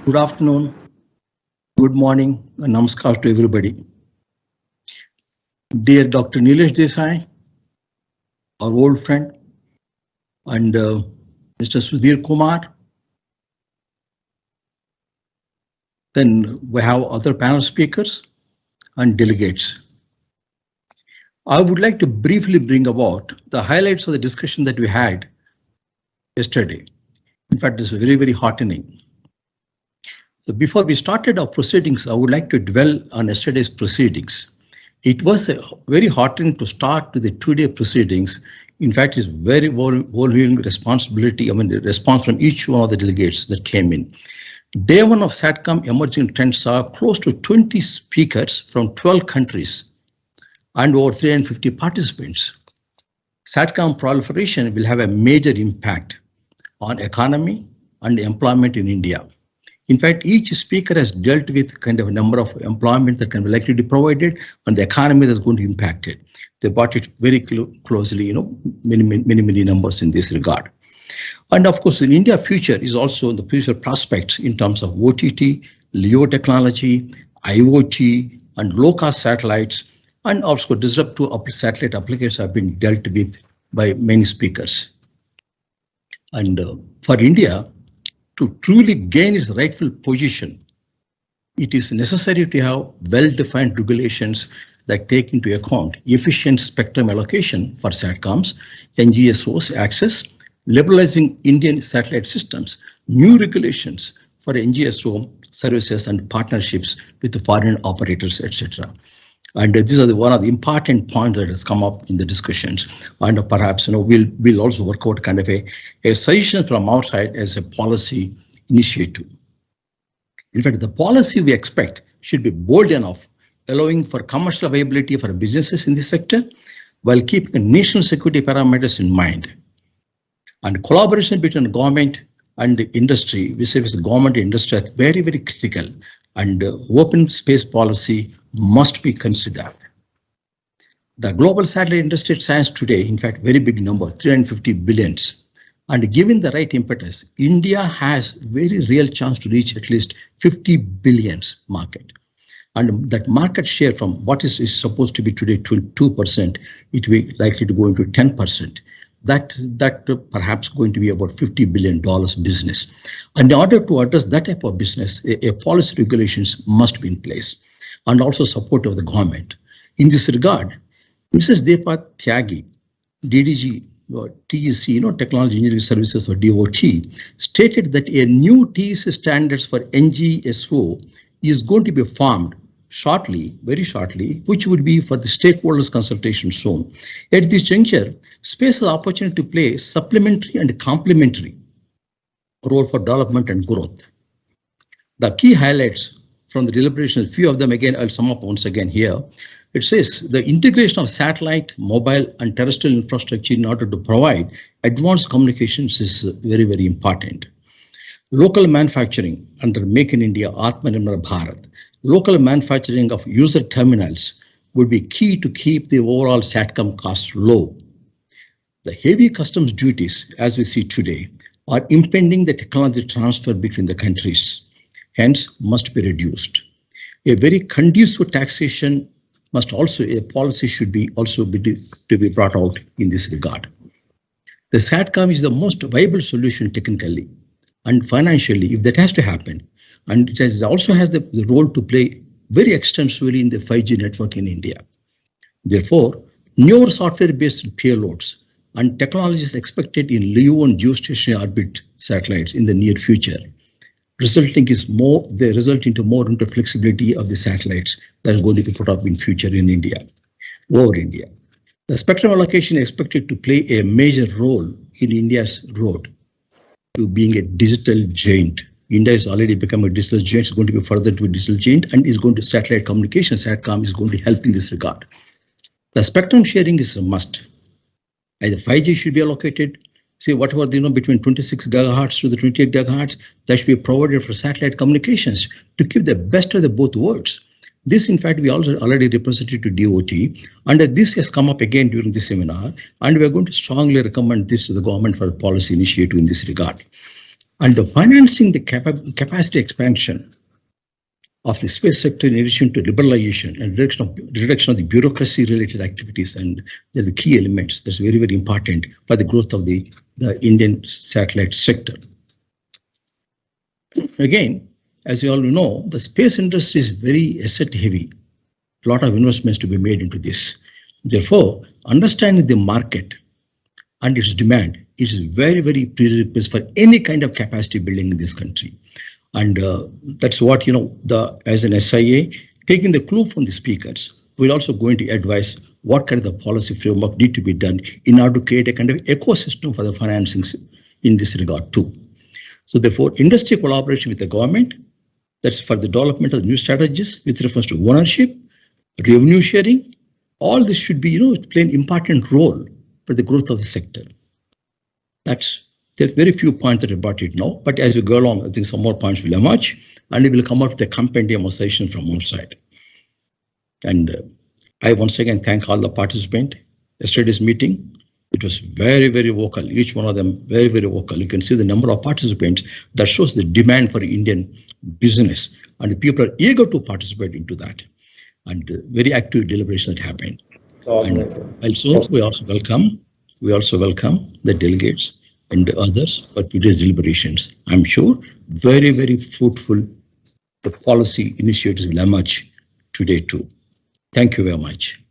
Good afternoon, good morning, and namaskar to everybody. Dear Dr. Nilesh Desai, our old friend, and Mr. Sudhir Kumar. Then we have other panel speakers and delegates. I would like to briefly bring about the highlights of the discussion that we had yesterday. In fact, it's very heartening. So before we started our proceedings, I would like to dwell on yesterday's proceedings. It was very heartening to start with the two-day proceedings. In fact, it's very overwhelming responsibility. The response from each one of the delegates that came in. Day one of SATCOM Emerging Trends saw close to 20 speakers from 12 countries and over 350 participants. SATCOM proliferation will have a major impact on economy and employment in India. In fact, each speaker has dealt with kind of a number of employment that can be likely to be provided and the economy that's going to impact it. They brought it very closely, many numbers in this regard. And of course, in India, future is also the future prospects in terms of OTT, LEO technology, IoT, and low-cost satellites, and also disruptive satellite applications have been dealt with by many speakers. And for India to truly gain its rightful position, it is necessary to have well-defined regulations that take into account efficient spectrum allocation for SATCOMs, NGSOs access, liberalizing Indian satellite systems, new regulations for NGSO services and partnerships with the foreign operators, etc. And these are one of the important points that has come up in the discussions. And perhaps we'll also work out kind of a suggestion from our side as a policy initiative. In fact, the policy we expect should be bold enough, allowing for commercial viability for businesses in this sector, while keeping national security parameters in mind. And collaboration between government and the industry, vis-a-vis government and industry, are very critical. And open space policy must be considered. The global satellite industry stands today, in fact, very big number, 350 billions. And given the right impetus, India has very real chance to reach at least 50 billions market. And that market share from what is supposed to be today 2%, it will be likely to go into 10%. That perhaps going to be about $50 billion business. And in order to address that type of business, a policy regulations must be in place, and also support of the government. In this regard, Mrs. Deepa Tyagi, DDG, TEC, Technology Engineering Services or DOT, stated that a new TEC standards for NGSO is going to be formed shortly, very shortly, which would be for the stakeholders consultation soon. At this juncture, space has the opportunity to play supplementary and complementary role for development and growth. The key highlights from the deliberations, few of them again, I'll sum up once again here. It says the integration of satellite, mobile, and terrestrial infrastructure in order to provide advanced communications is very important. Local manufacturing under Make in India, Atmanirbhar Bharat. Local manufacturing of user terminals would be key to keep the overall SATCOM costs low. The heavy customs duties, as we see today, are impeding the technology transfer between the countries, hence must be reduced. A very conducive taxation must also, a policy should be also to be brought out in this regard. The SATCOM is the most viable solution technically and financially if that has to happen. And it also has the role to play very extensively in the 5G network in India. Therefore, newer software-based payloads and technologies expected in LEO and geostationary orbit satellites in the near future, they result into more flexibility of the satellites that is going to be put up in future in India, over India. The spectrum allocation is expected to play a major role in India's road to being a digital giant. India has already become a digital giant, it's going to be further to a digital giant, and is going to satellite communication, SATCOM is going to help in this regard. The spectrum sharing is a must. Either 5G should be allocated, say whatever, between 26 gigahertz to the 28 gigahertz, that should be provided for satellite communications to keep the best of the both worlds. This, in fact, we already represented to DOT, and this has come up again during the seminar, and we are going to strongly recommend this to the government for a policy initiative in this regard. And the financing the capacity expansion of the space sector in addition to liberalization and reduction of the bureaucracy related activities, and they're the key elements that's very, very important for the growth of the Indian satellite sector. Again, as you all know, the space industry is very asset heavy. A lot of investments to be made into this. Therefore, understanding the market and its demand is very, very prerequisite for any kind of capacity building in this country. And that's what, as an SIA, taking the clue from the speakers, we're also going to advise what kind of policy framework need to be done in order to create a kind of ecosystem for the financings in this regard too. So therefore, industry collaboration with the government, that's for the development of new strategies with reference to ownership, revenue sharing, all this should be, play an important role for the growth of the sector. There are very few points that I brought it now, but as we go along, I think some more points will emerge, and we will come up with a compendium of session from our side. And I once again thank all the participants. Yesterday's meeting, it was very, very vocal. Each one of them very, very vocal. You can see the number of participants that shows the demand for Indian business, and the people are eager to participate into that, and very active deliberations that happened. And also, we also welcome the delegates and others for today's deliberations. I'm sure very, very fruitful the policy initiatives will emerge today too. Thank you very much.